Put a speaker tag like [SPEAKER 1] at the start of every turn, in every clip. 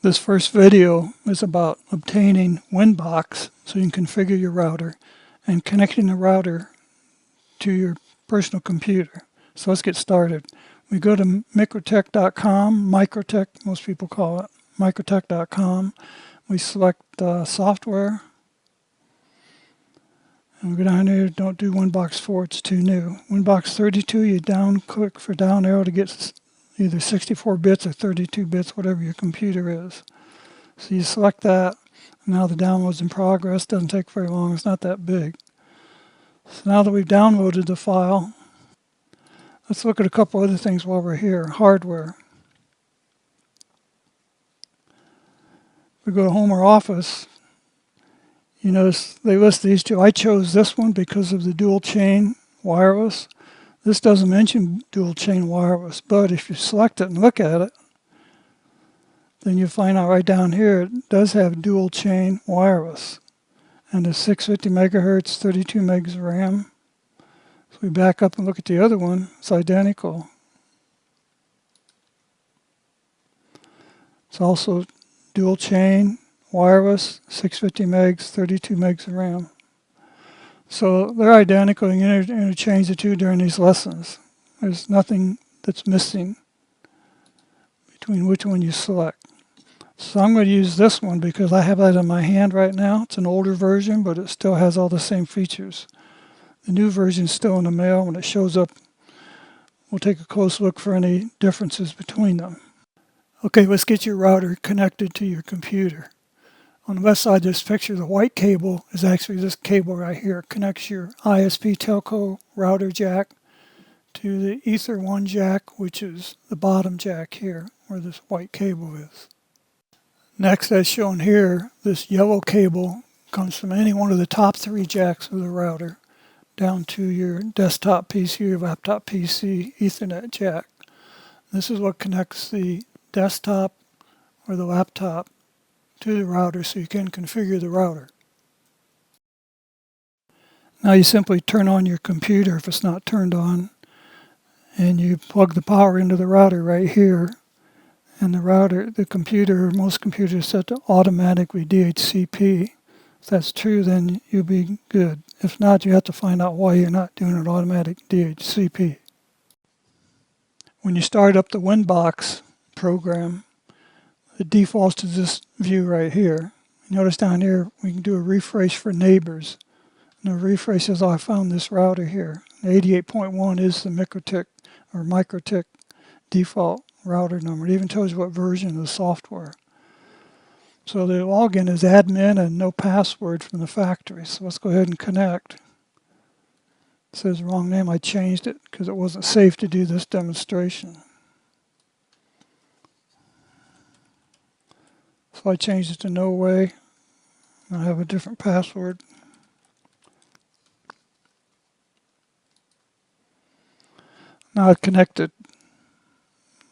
[SPEAKER 1] This first video is about obtaining Winbox so you can configure your router and connecting the router to your personal computer. So let's get started. We go to mikrotik.com, Mikrotik, most people call it, mikrotik.com. We select software. And we go down here, don't do Winbox 4, it's too new. Winbox 32, you click for down arrow to get either 64 bits or 32 bits, whatever your computer is. So you select that. Now the download's in progress. Doesn't take very long. It's not that big. So now that we've downloaded the file, let's look at a couple other things while we're here. Hardware. If we go to Home or Office, you notice they list these two. I chose this one because of the dual chain wireless. This doesn't mention dual chain wireless, but if you select it and look at it, then you find out right down here it does have dual chain wireless. And it's 650 megahertz, 32 megs of RAM. So we back up and look at the other one, it's identical. It's also dual chain wireless, 650 megs, 32 megs of RAM. So they're identical. You can interchange the two during these lessons. There's nothing that's missing between which one you select. So I'm going to use this one because I have that in my hand right now. It's an older version, but it still has all the same features. The new version is still in the mail. When it shows up, we'll take a close look for any differences between them. Okay, let's get your router connected to your computer. On the left side of this picture, the white cable is actually this cable right here. It connects your ISP telco router jack to the Ether 1 jack, which is the bottom jack here, where this white cable is. Next, as shown here, this yellow cable comes from any one of the top three jacks of the router down to your desktop PC or laptop PC Ethernet jack. This is what connects the desktop or the laptop to the router so you can configure the router. Now you simply turn on your computer if it's not turned on, and you plug the power into the router right here. And the computer, most computers are set to automatically DHCP. If that's true, then you'll be good. If not, you have to find out why you're not doing an automatic DHCP. When you start up the Winbox program, it defaults to this view right here. Notice down here, we can do a refresh for neighbors. And the refresh says, oh, I found this router here. 88.1 is the Mikrotik default router number. It even tells you what version of the software. So the login is admin and no password from the factory. So let's go ahead and connect. It says wrong name. I changed it because it wasn't safe to do this demonstration. So I changed it to no way. I have a different password. Now I connected.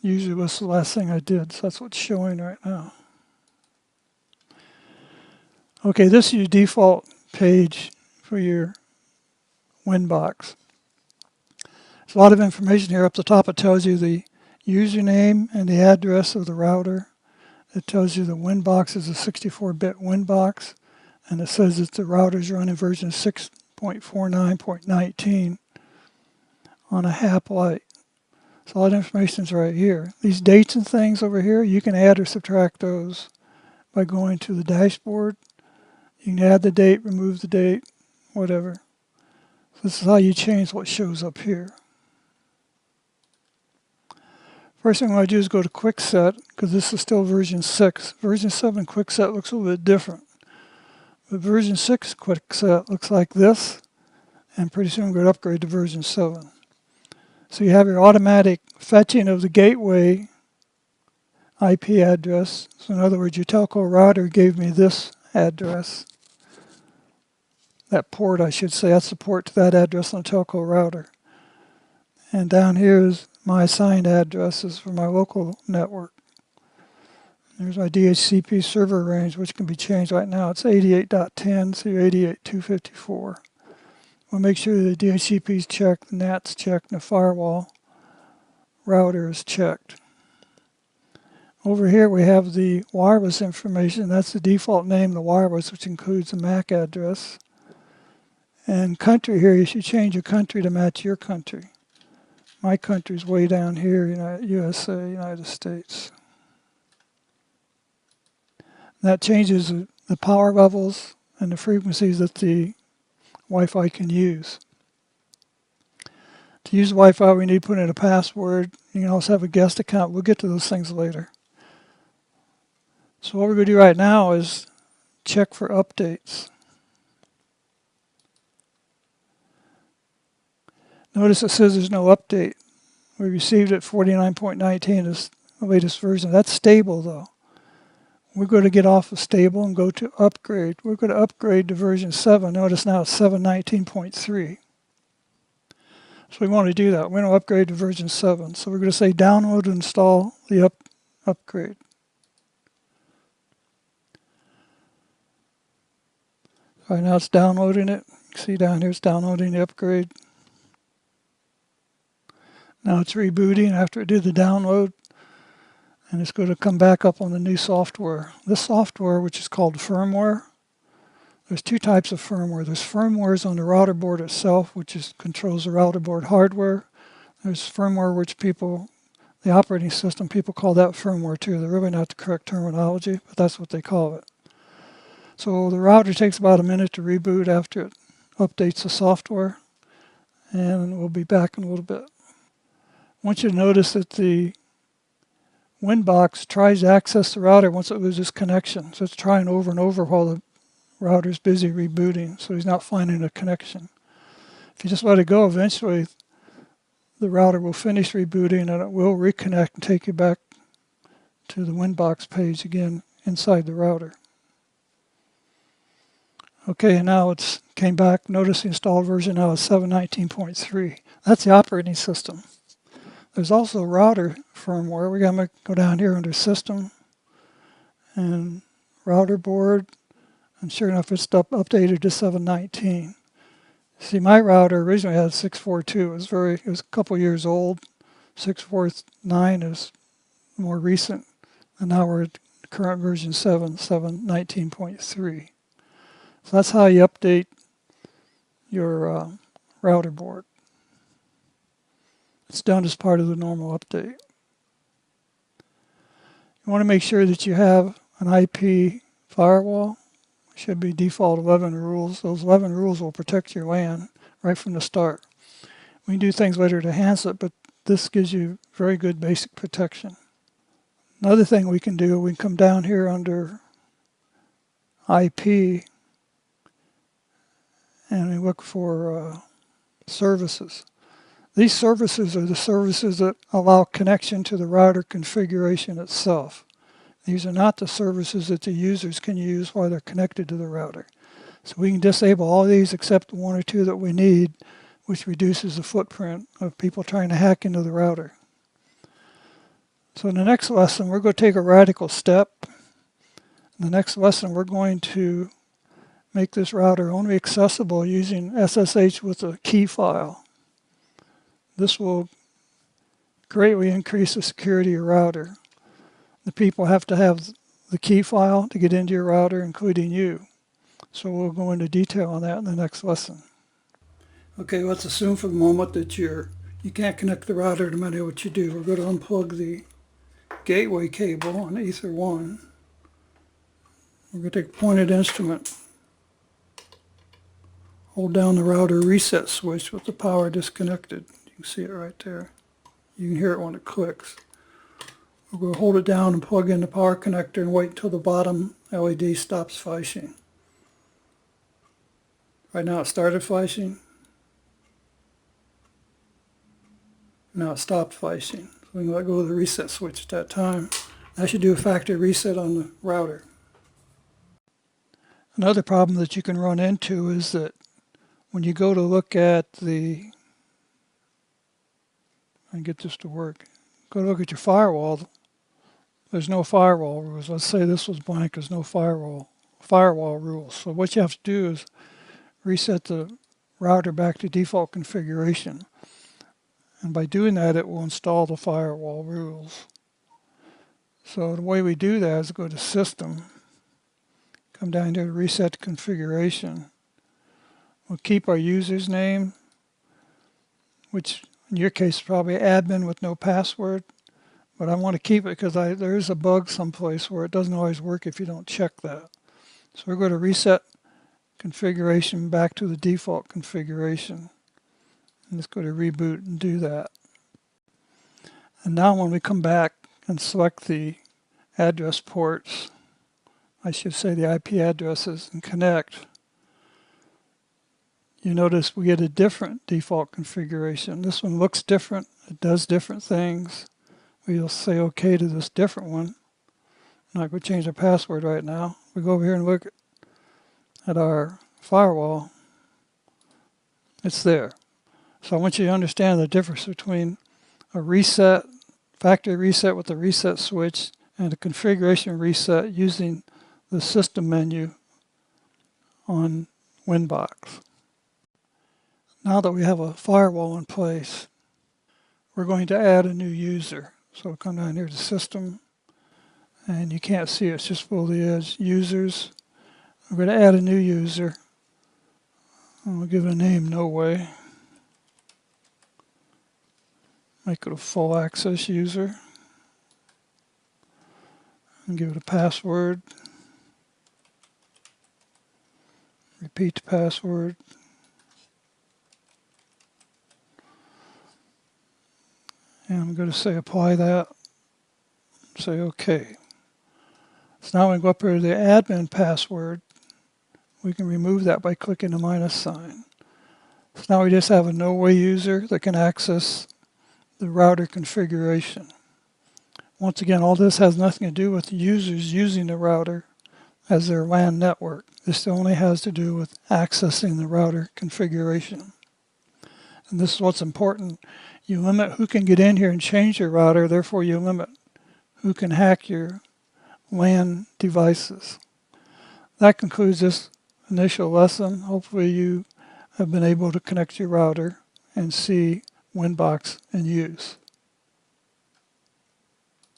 [SPEAKER 1] Usually was the last thing I did, so that's what's showing right now. Okay, this is your default page for your Winbox. There's a lot of information here. Up the top it tells you the username and the address of the router. It tells you the Winbox is a 64-bit Winbox, and it says that the router's running version 6.49.19 on a HAP Lite. So all that information is right here. These dates and things over here, you can add or subtract those by going to the dashboard. You can add the date, remove the date, whatever. So this is how you change what shows up here. First thing I want to do is go to QuickSet, because this is still version 6. Version 7 QuickSet looks a little bit different. But version 6 QuickSet looks like this, and pretty soon we're going to upgrade to version 7. So you have your automatic fetching of the gateway IP address. So in other words, your telco router gave me this address. That port, I should say, that's the port to that address on the telco router. And down here is my assigned addresses for my local network. There's my DHCP server range, which can be changed right now. It's 88.10 through 88.254. We'll make sure the DHCP is checked, the NAT's checked, and the firewall router is checked. Over here we have the wireless information. That's the default name, the wireless, which includes the MAC address. And country here, you should change your country to match your country. My country's way down here, USA, United States. That changes the power levels and the frequencies that the Wi-Fi can use. To use Wi-Fi, we need to put in a password. You can also have a guest account. We'll get to those things later. So what we're going to do right now is check for updates. Notice it says there's no update. We received it 49.19 is the latest version. That's stable though. We're going to get off of stable and go to upgrade. We're going to upgrade to version 7. Notice now it's 7.19.3. So we want to do that. We're going to upgrade to version 7. So we're going to say download and install the upgrade. Right now it's downloading it. You can see down here it's downloading the upgrade. Now it's rebooting after it did the download. And it's going to come back up on the new software. This software, which is called firmware, there's two types of firmware. There's firmwares on the router board itself, which controls the router board hardware. There's firmware which the operating system, people call that firmware too. They're really not the correct terminology, but that's what they call it. So the router takes about a minute to reboot after it updates the software. And we'll be back in a little bit. I want you to notice that the Winbox tries to access the router once it loses connection. So it's trying over and over while the router's busy rebooting, so he's not finding a connection. If you just let it go, eventually the router will finish rebooting and it will reconnect and take you back to the Winbox page again inside the router. Okay, and now it's came back. Notice the installed version now is 7.19.3. That's the operating system. There's also router firmware. We're going to go down here under System and Router Board. And sure enough, it's updated to 7.19. See, my router originally had 6.4.2. It was a couple years old. 6.4.9 is more recent. And now we're at current version 7.19.3. So that's how you update your router board. It's done as part of the normal update. You want to make sure that you have an IP firewall. It should be default 11 rules. Those 11 rules will protect your LAN right from the start. We can do things later to enhance it, but this gives you very good basic protection. Another thing we can do, we can come down here under IP and we look for services. These services are the services that allow connection to the router configuration itself. These are not the services that the users can use while they're connected to the router. So we can disable all these except the one or two that we need, which reduces the footprint of people trying to hack into the router. So in the next lesson, we're going to take a radical step. In the next lesson, we're going to make this router only accessible using SSH with a key file. This will greatly increase the security of your router. The people have to have the key file to get into your router, including you. So we'll go into detail on that in the next lesson. Okay, let's assume for the moment that you can't connect the router no matter what you do. We're going to unplug the gateway cable on Ether 1. We're going to take a pointed instrument, hold down the router reset switch with the power disconnected. You can see it right there. You can hear it when it clicks. We're going to hold it down and plug in the power connector and wait until the bottom LED stops flashing. Right now it started flashing. Now it stopped flashing. So we can let go of the reset switch at that time. That should do a factory reset on the router. Another problem that you can run into is that when you go to look at and get this to work. Go look at your firewall. There's no firewall rules. Let's say this was blank. There's no firewall rules. So what you have to do is reset the router back to default configuration. And by doing that, it will install the firewall rules. So the way we do that is go to System, come down here to Reset Configuration. We'll keep our user's name, which in your case is probably admin with no password, but I want to keep it because there is a bug someplace where it doesn't always work if you don't check that. So we're going to Reset Configuration back to the default configuration. And let's go to Reboot and do that. And now when we come back and select the address ports, I should say the IP addresses, and connect, you notice we get a different default configuration. This one looks different. It does different things. We'll say OK to this different one. I'm not going to change our password right now. We go over here and look at our firewall. It's there. So I want you to understand the difference between a reset, factory reset with a reset switch, and a configuration reset using the system menu on Winbox. Now that we have a firewall in place, we're going to add a new user. So we'll come down here to System, and you can't see it, it's just full of the edge. Users. We're going to add a new user. And we'll give it a name, No Way. Make it a full access user. And give it a password. Repeat the password. And I'm going to say apply that. Say OK. So now we go up here to the admin password. We can remove that by clicking the minus sign. So now we just have a No Way user that can access the router configuration. Once again, all this has nothing to do with users using the router as their LAN network. This only has to do with accessing the router configuration. And this is what's important. You limit who can get in here and change your router, therefore you limit who can hack your LAN devices. That concludes this initial lesson. Hopefully you have been able to connect your router and see Winbox in use.